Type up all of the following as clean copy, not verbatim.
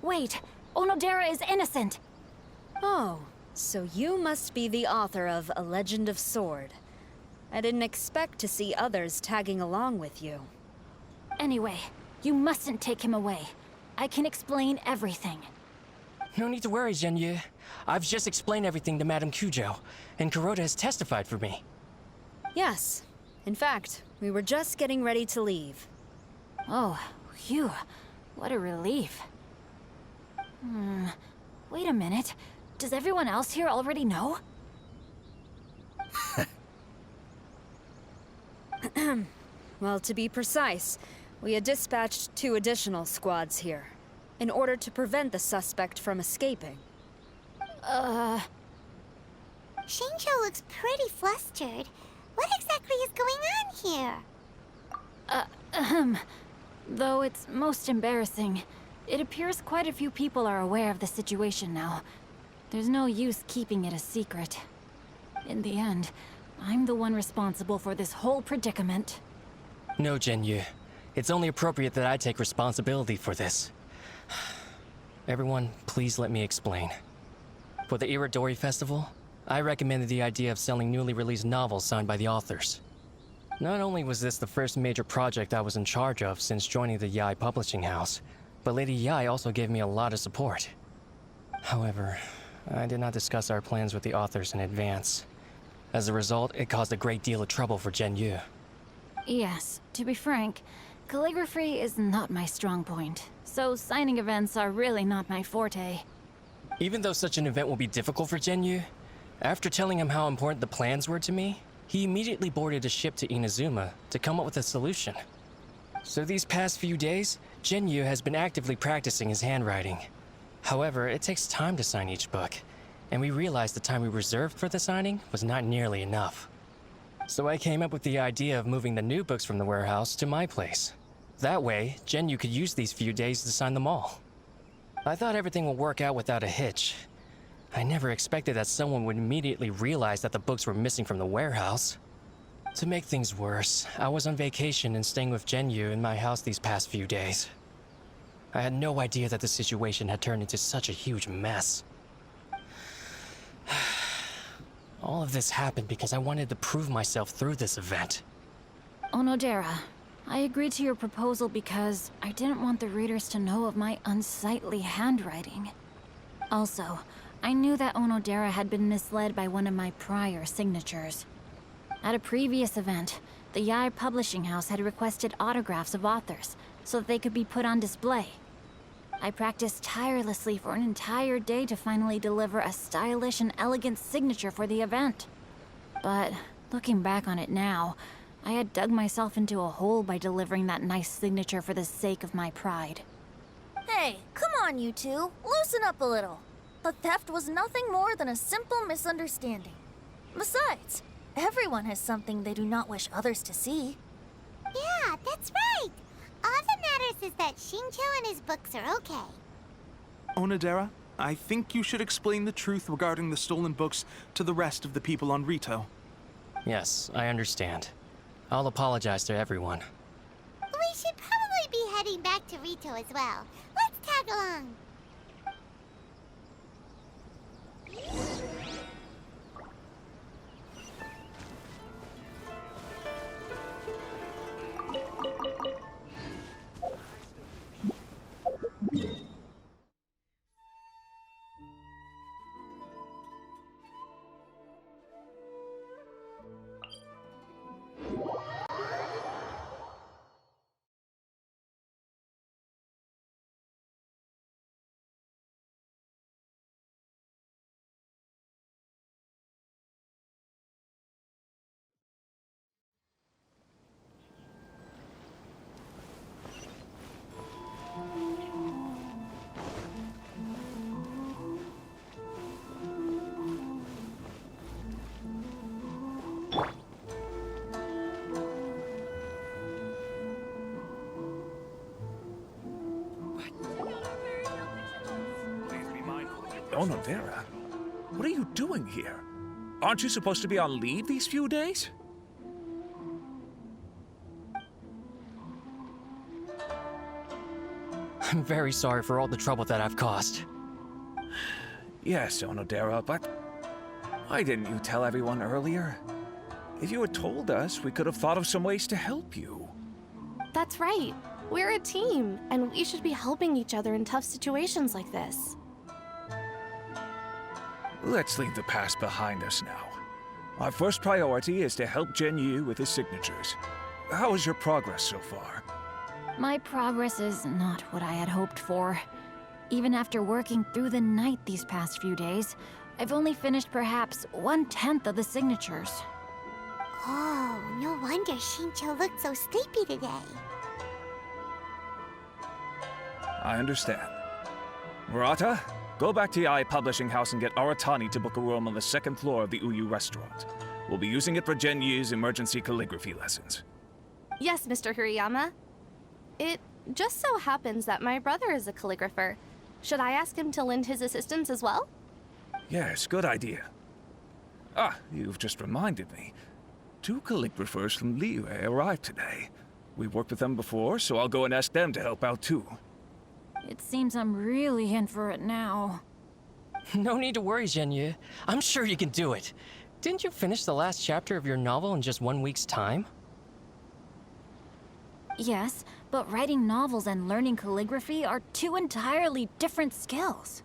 Wait, Onodera is innocent! Oh, so you must be the author of A Legend of Sword. I didn't expect to see others tagging along with you. Anyway, you mustn't take him away. I can explain everything. No need to worry, Genyu. I've just explained everything to Madame Kujo, and Kuroda has testified for me. Yes. In fact, we were just getting ready to leave. Oh, phew. What a relief. Wait a minute. Does everyone else here already know? Well, to be precise, we had dispatched 2 additional squads here, in order to prevent the suspect from escaping. Shinjo looks pretty flustered. What exactly is going on here? Though it's most embarrassing, it appears quite a few people are aware of the situation now. There's no use keeping it a secret. In the end, I'm the one responsible for this whole predicament. No, Genyu. It's only appropriate that I take responsibility for this. Everyone, please let me explain. For the Iridori Festival, I recommended the idea of selling newly released novels signed by the authors. Not only was this the first major project I was in charge of since joining the Yae publishing house, but Lady Yae also gave me a lot of support. However, I did not discuss our plans with the authors in advance. As a result, it caused a great deal of trouble for Genyu. Yes, to be frank, calligraphy is not my strong point, so signing events are really not my forte. Even though such an event will be difficult for Genyu, after telling him how important the plans were to me, he immediately boarded a ship to Inazuma to come up with a solution. So these past few days, Genyu has been actively practicing his handwriting. However, it takes time to sign each book, and we realized the time we reserved for the signing was not nearly enough. So I came up with the idea of moving the new books from the warehouse to my place. That way, Genyu could use these few days to sign them all. I thought everything would work out without a hitch. I never expected that someone would immediately realize that the books were missing from the warehouse. To make things worse, I was on vacation and staying with Genyu in my house these past few days. I had no idea that the situation had turned into such a huge mess. All of this happened because I wanted to prove myself through this event. Onodera, I agreed to your proposal because I didn't want the readers to know of my unsightly handwriting. Also, I knew that Onodera had been misled by one of my prior signatures. At a previous event, the Yae publishing house had requested autographs of authors so that they could be put on display. I practiced tirelessly for an entire day to finally deliver a stylish and elegant signature for the event. But looking back on it now, I had dug myself into a hole by delivering that nice signature for the sake of my pride. Hey, come on, you two. Loosen up a little. The theft was nothing more than a simple misunderstanding. Besides, everyone has something they do not wish others to see. Yeah, that's right. All that matters is that Shinjo and his books are okay. Onodera, I think you should explain the truth regarding the stolen books to the rest of the people on Rito. Yes, I understand. I'll apologize to everyone. We should probably be heading back to Rito as well. Let's tag along. Onodera, what are you doing here? Aren't you supposed to be on leave these few days? I'm very sorry for all the trouble that I've caused. Yes, Onodera, but why didn't you tell everyone earlier? If you had told us, we could have thought of some ways to help you. That's right. We're a team, and we should be helping each other in tough situations like this. Let's leave the past behind us now. Our first priority is to help Genyu with his signatures. How is your progress so far? My progress is not what I had hoped for. Even after working through the night these past few days, I've only finished perhaps 1/10 of the signatures. Oh, no wonder Shincho looked so sleepy today. I understand. Murata, go back to Yae Publishing House and get Aratani to book a room on the second floor of the Uyu restaurant. We'll be using it for Genyu's emergency calligraphy lessons. Yes, Mr. Hirayama. It just so happens that my brother is a calligrapher. Should I ask him to lend his assistance as well? Yes, good idea. Ah, you've just reminded me. 2 calligraphers from Liyue arrived today. We've worked with them before, so I'll go and ask them to help out too. It seems I'm really in for it now. No need to worry, Genyu. I'm sure you can do it. Didn't you finish the last chapter of your novel in just 1 week's time? Yes, but writing novels and learning calligraphy are 2 entirely different skills.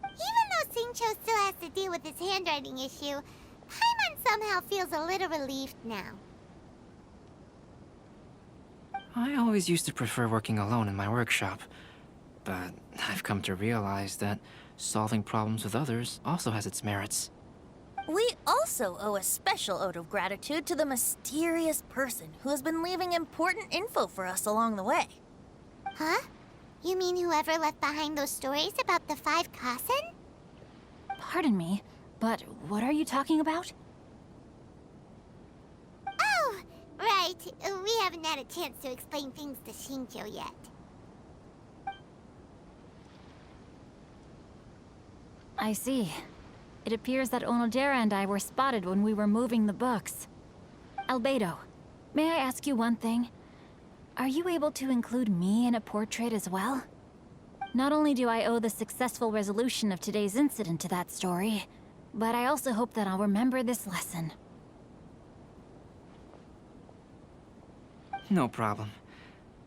Even though Shincho still has to deal with his handwriting issue, Paimon somehow feels a little relieved now. I always used to prefer working alone in my workshop, but I've come to realize that solving problems with others also has its merits. We also owe a special ode of gratitude to the mysterious person who has been leaving important info for us along the way. Huh? You mean whoever left behind those stories about the 5 Kasen? Pardon me, but what are you talking about? Oh, right. We haven't had a chance to explain things to Shincho yet. I see. It appears that Onodera and I were spotted when we were moving the books. Albedo, may I ask you one thing? Are you able to include me in a portrait as well? Not only do I owe the successful resolution of today's incident to that story, but I also hope that I'll remember this lesson. No problem.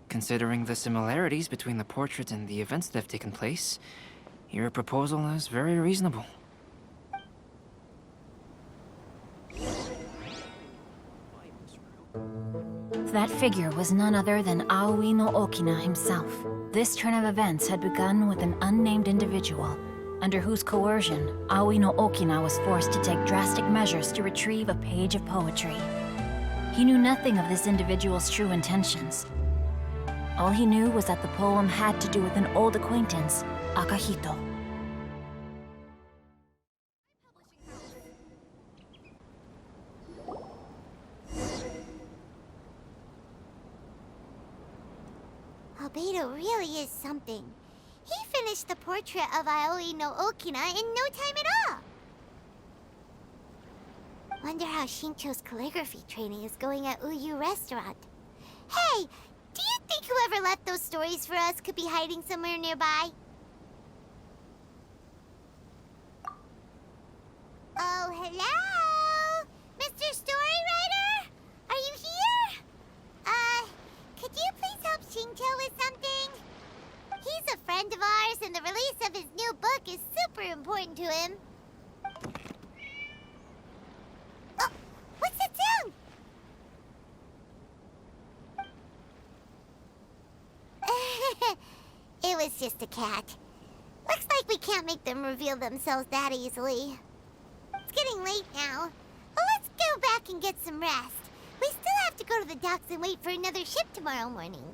Considering the similarities between the portrait and the events that have taken place, your proposal is very reasonable. That figure was none other than Aoi no Okina himself. This turn of events had begun with an unnamed individual, under whose coercion, Aoi no Okina was forced to take drastic measures to retrieve a page of poetry. He knew nothing of this individual's true intentions. All he knew was that the poem had to do with an old acquaintance, Akahito. Albedo really is something. He finished the portrait of Aoi no Okina in no time at all. Wonder how Shincho's calligraphy training is going at Uyu Restaurant. Hey, do you think whoever left those stories for us could be hiding somewhere nearby? Oh, hello? Mr. Storywriter? Are you here? Could you please help Shincho with something? He's a friend of ours, and the release of his new book is super important to him. Oh, what's that sound? It was just a cat. Looks like we can't make them reveal themselves that easily. It's getting late now. Well, let's go back and get some rest. We still have to go to the docks and wait for another ship tomorrow morning.